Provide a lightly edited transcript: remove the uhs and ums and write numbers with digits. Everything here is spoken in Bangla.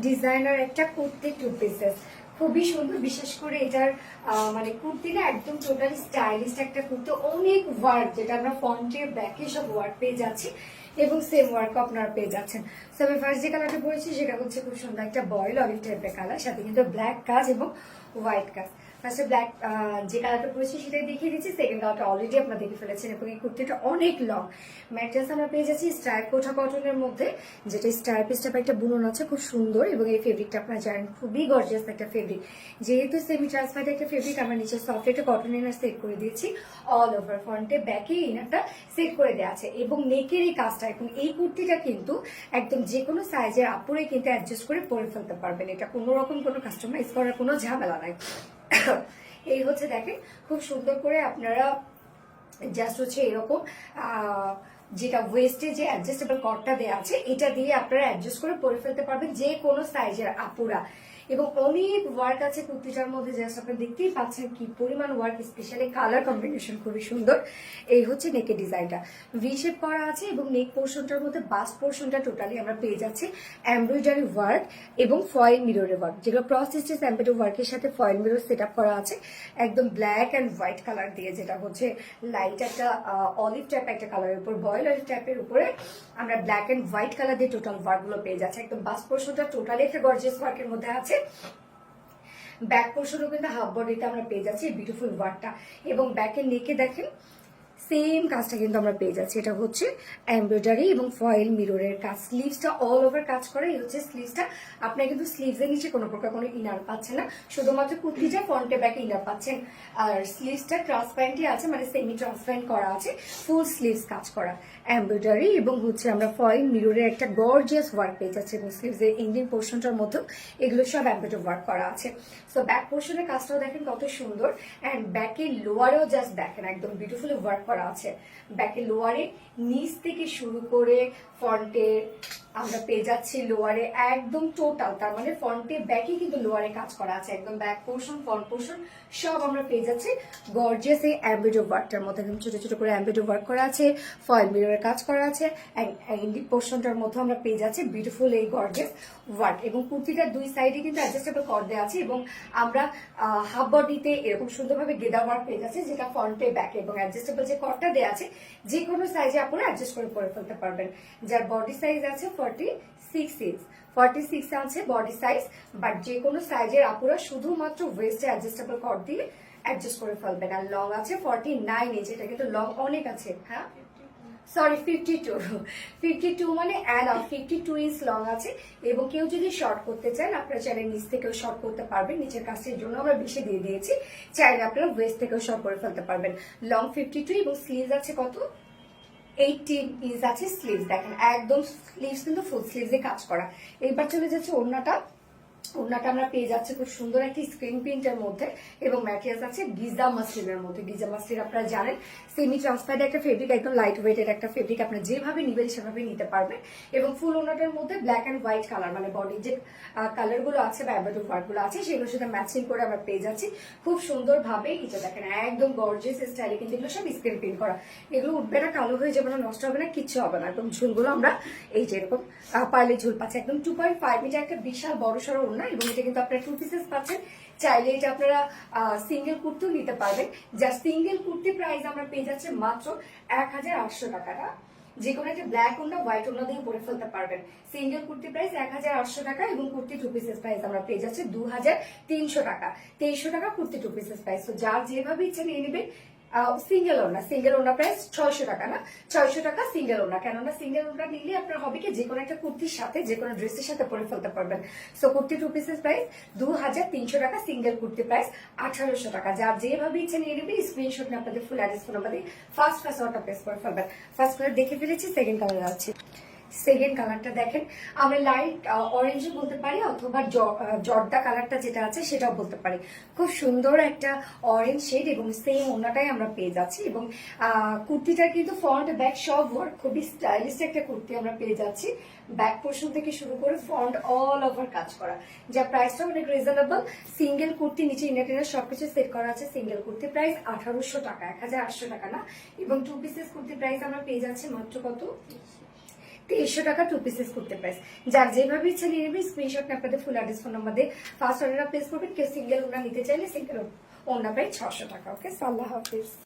ডিজাইনার একটা কুর্তি 2 পিসেস, খুবই সুন্দর। বিশেষ করে এটার মানে কুর্তিটা একদম টোটালি স্টাইলিশ একটা কুর্তি, অনেক ওয়ার্ক, যেটা আমরা ফ্রন্টে ব্যাকে সব ওয়ার্ক পেয়ে যাচ্ছি এবং সেম ওয়ার্ক আপনারা পেয়ে যাচ্ছেন। সো আমি ফার্স্ট যে কালারটা পরেছি সেটা হচ্ছে খুব সুন্দর একটা বয়েল অলিভ টাইপের কালার, সাথে কিন্তু ব্ল্যাক কাজ এবং হোয়াইট কাজ। ফার্স্টে ব্ল্যাক যে কালারটা পরেছি সেটাই দেখিয়ে দিচ্ছি, সেকেন্ড কালারটা অলরেডি আপনারা দেখে ফেলেছেন। এবং এই কুর্তিটা অনেক লং, ম্যাটেরিয়ালস আমরা পেয়ে যাচ্ছি স্ট্রাইপ কোঠা কটনের মধ্যে, যেটা স্ট্রাইপ স্টাইপ একটা বুনন আছে, খুব সুন্দর। এবং এই ফেব্রিকটা আপনারা জানেন খুবই গর্জিয়াস একটা ফেব্রিক, যেহেতু সেমি ট্রান্সপারেন্ট একটা ফেব্রিক, আমরা নিচে সফট একটা কটন ইনার সেট করে দিয়েছি। অল ওভার ফ্রন্টে ব্যাকে ইনারটা সেট করে দেওয়া আছে এবং নেকের এই কাজটা। এবং এই কুর্তিটা কিন্তু একদম যে কোনো সাইজের আপুরে কিন্তু অ্যাডজাস্ট করে পরে ফেলতে পারবেন, এটা কোনো রকম কোনো কাস্টমাইজ করার কোনো ঝামেলা নাই। এই হচ্ছে দেখেন খুব সুন্দর করে আপনারা জাস্ট হচ্ছে এরকম যেটা ওয়েস্টে যে অ্যাডজাস্টেবল কটটা দেওয়া আছে, এটা দিয়ে আপনারা অ্যাডজাস্ট করে পরে ফেলতে পারবেন যে কোনো সাইজের আপুরা। এবং অনেক ওয়ার্ক আছে কুর্তিটার মধ্যে, জাস্ট আপনারা দেখতেই পাচ্ছেন কি পরিমাণ ওয়ার্ক, স্পেশালি কালার কম্বিনেশন খুবই সুন্দর। এই হচ্ছে নেকের ডিজাইনটা, ভি শেপ করা আছে এবং নেক পোর্শনটার মধ্যে বাস্ট পোর্শনটা টোটালি আমরা পেয়ে যাচ্ছি এমব্রয়ডারি ওয়ার্ক এবং ফয়েল মিররের ওয়ার্ক, যেগুলো ক্রস স্টিচ এমব্রয়ডারি ওয়ার্কের সাথে ফয়েল মিরর সেট আপ করা আছে একদম ব্ল্যাক অ্যান্ড হোয়াইট কালার দিয়ে, যেটা হচ্ছে লাইট একটা অলিভ টাইপ একটা কালারের উপর, বয়েল অলিভ টাইপের উপরে আমরা ব্ল্যাক অ্যান্ড হোয়াইট কালার দিয়ে টোটাল ওয়ার্ক গুলো পেয়ে যাচ্ছে। একদম বাস্ট পোর্শনটা টোটালি একটা গর্জিয়াস ওয়ার্কের মধ্যে আছে। ব্যাক পোর্শনও কিন্তু হাফ বডিতে আমরা পেয়ে যাচ্ছি বিউটিফুল ওয়ার্কটা। এবং ব্যাকের নেকে দেখেন সেম কাজটা কিন্তু আমরা পেয়ে যাচ্ছি, এটা হচ্ছে এমব্রয়ডারি এবং ফয়েল মিররের কাজ। স্লিভসটা অল ওভার কাজ করে, এই হচ্ছে স্লিভসটা। আপনারা কিন্তু স্লিভসের নিচে কোনো প্রকার কোনো ইনার পাচ্ছেন না, শুধুমাত্র কুর্তিটা ফ্রন্টে ব্যাকে ইনার পাচ্ছেন। আর স্লিভসটা ট্রান্সপারেন্টই আছে, মানে সেমি ট্রান্সপারেন্ট করা আছে, ফুল স্লিভস কাজ করা এমব্রয়ডারি এবং হচ্ছে আমরা ফয়েল মিররের একটা গর্জিয়াস ওয়ার্ক পেয়ে যাচ্ছি। এবং স্লিভসের এন্ডিং পোর্শনটার মধ্যে এগুলো সব এমব্রয়ডারি ওয়ার্ক করা আছে। সো ব্যাক পোর্শনের কাজটাও দেখেন কত সুন্দর, অ্যান্ড ব্যাকের লোয়ারেও জাস্ট দেখেন একদম বিউটিফুল ওয়ার্ক করা আছে। ব্যাকের লোয়ারে নিচ থেকে শুরু করে ফ্রন্টে আমরা পেয়ে যাচ্ছি লোয়ারে একদম টোটাল, তার মানে ফ্রন্টে ব্যাকে কিন্তু লোয়ারে কাজ করা আছে, একদম ব্যাক পোর্শন ফ্রন্ট পোর্শন সব আমরা পেয়ে যাচ্ছি গর্জিয়াস এই এমব্রয়ডারি ওয়ার্কটার মধ্যে। একদম ছোট ছোট করে এমব্রয়ডারি ওয়ার্ক করা আছে, ফয়েল মিররের কাজ করা আছে, এন্ডিং পোর্শনটার মধ্যে আমরা পেয়ে যাচ্ছি বিউটিফুল এই গর্জিয়াস ওয়ার্ক। এবং কুর্তিটার দুই সাইডে কিন্তু অ্যাডজাস্টেবল কট দেওয়া আছে এবং আমরা হাফ বডিতে এরকম সুন্দরভাবে গেদা ওয়ার্ক পেয়ে যাচ্ছে, যেটা ফ্রন্টে ব্যাকে এবং অ্যাডজাস্টেবল যে কটটা দেওয়া আছে যে কোনো সাইজে আপনারা অ্যাডজাস্ট করে পরে ফেলতে পারবেন। যার বডি সাইজ আছে 46 আছে বডি সাইজ, বাট যে কোনো সাইজের আপুরা শুধুমাত্র ওয়েস্টে অ্যাডজাস্টেবল কট দিয়ে অ্যাডজাস্ট করে ফেলবেন। আর লং আছে 49 ইঞ্চ, এটা কিন্তু লং অনেক আছে। হ্যাঁ সরি 52 মানে 52 ইঞ্চ লং আছে। এবং কেউ যদি শর্ট করতে চান আপনারা চাইলে নিচ থেকেও শর্ট করতে পারবেন, নিচের কাজটির জন্য আমরা বেশি দিয়ে দিয়েছি, চাইলে আপনারা ওয়েস্ট থেকেও শর্ট করে ফেলতে পারবেন। লং 52 এবং স্লিভস আছে কত 18 ইঞ্চ আছে স্লিভস, দেখেন একদম স্লিভস কিন্তু ফুল স্লিভসে কাজ করা। এবার চলে যাচ্ছে ওড়নাটা আমরা পেয়ে যাচ্ছে খুব সুন্দর একটি স্ক্রিন প্রিন্টের মধ্যে এবং ম্যাটেরিয়ালস আছে গিজা মাসলিনের মধ্যে। গিজা মাসলিন আপনারা জানেন সেমি ট্রান্সপারেন্ট একটা ফেব্রিক, একদম লাইট ওয়েটের একটা ফেব্রিক, আপনারা যেভাবে নিবেন সেভাবে নিতে পারবেন। এবং ফুল ওড়নাটার মধ্যে ব্ল্যাক অ্যান্ড হোয়াইট কালার, মানে বডির যে কালার গুলো আছে বা এমব্রয়ডারি ওয়ার্ক গুলো আছে সেগুলোর সাথে ম্যাচিং করে আমরা পেয়ে যাচ্ছি খুব সুন্দর ভাবে। এটা দেখেন একদম গর্জিয়াস স্টাইলে, কিন্তু এগুলো সব স্ক্রিন প্রিন্ট করা, এগুলো উঠবে না, কালো হয়ে যাবে না, নষ্ট হবে না, কিচ্ছু হবে না। একদম ঝুলগুলো আমরা এই যে এরকম পার্লে ঝুল পাচ্ছি, একদম 2.5 মিটার একটা বিশাল বড় সড়ো ওড়না। এবং এটা কিন্তু আপনারা 2 পিসেস পাচ্ছেন, চাইলে এটা আপনারা সিঙ্গেল কুর্তিও নিতে পারবেন। যার সিঙ্গেল কুর্তি প্রাইস আমরা পেয়ে যাচ্ছে মাত্র 1800 টাকা। যে কোনো একটা ব্ল্যাক ওড়না হোয়াইট ওড়না দিয়ে পরে ফেলতে পারবেন। সিঙ্গেল কুর্তি প্রাইস 1800 টাকা এবং কুর্তি 2 পিসেস প্রাইস আমরা পেয়ে যাচ্ছি 2300 টাকা। 2300 টাকা কুর্তি 2 পিসেস প্রাইস। তো যার যেভাবে ইচ্ছে নিয়ে নেবেন। সিঙ্গেল ওড়না প্রাইস 600 টাকা, না 600 টাকা সিঙ্গেল ওড়না। কেননা সিঙ্গেল ওড়না নিলে আপনার হবে কি যে কোনো একটা কুর্তির সাথে যে কোনো ড্রেসের সাথে পরে ফেলতে পারবেন। সো কুর্তি 2 পিসেস প্রাইস 2300 টাকা, সিঙ্গেল কুর্তি প্রাইস 1800 টাকা। যার যেভাবে ইচ্ছে নিয়ে নেবেন, স্ক্রিনশট নিয়ে আপনাদের ফুল অ্যাড্রেস ফোন নাম্বার দিয়ে ফার্স্ট অর্ডার প্লেস করে ফেলবেন। ফার্স্ট কালার দেখে ফেলেছি, সেকেন্ড কালার আছে। সেকেন্ড কালারটা দেখেন আমরা লাইট অরেঞ্জও বলতে পারি অথবা জর্দা কালারটা যেটা আছে সেটাও বলতে পারি। খুব সুন্দর একটা অরেঞ্জ শেড এবং সেম ওড়নাটাই আমরা পেয়ে যাচ্ছি। এবং কুর্তিটার কিন্তু ফ্রন্ট ব্যাক সব ওয়ার্ক, খুবই স্টাইলিশ একটা কুর্তি আমরা পেয়ে যাচ্ছি। ব্যাক পোর্শন থেকে শুরু করে ফ্রন্ট অল ওভার কাজ করা, যা প্রাইসটা অনেক রিজনেবল। সিঙ্গেল কুর্তি নিচে ইনার সবকিছু সেট করা আছে। সিঙ্গেল কুর্তি প্রাইস 1800 টাকা, 1800 টাকা না। এবং 2 পিসেস কুর্তি প্রাইস আমরা পেয়ে যাচ্ছি মাত্র কত 2300 টাকা 2 পিসেস করতে প্রাইস। যার যেভাবে ইচ্ছা নিয়ে নেবে, স্ক্রিনশট নিয়ে আপনাদের ফুল অ্যাড্রেস ফোন নাম্বার দিয়ে ফার্স্ট অর্ডারটা প্লেস করবেন। কেউ সিঙ্গেল ওনা নিতে চাইলে সিঙ্গেল ওনা প্রাইস 600 টাকা। ওকে, আল্লাহ হাফিজ।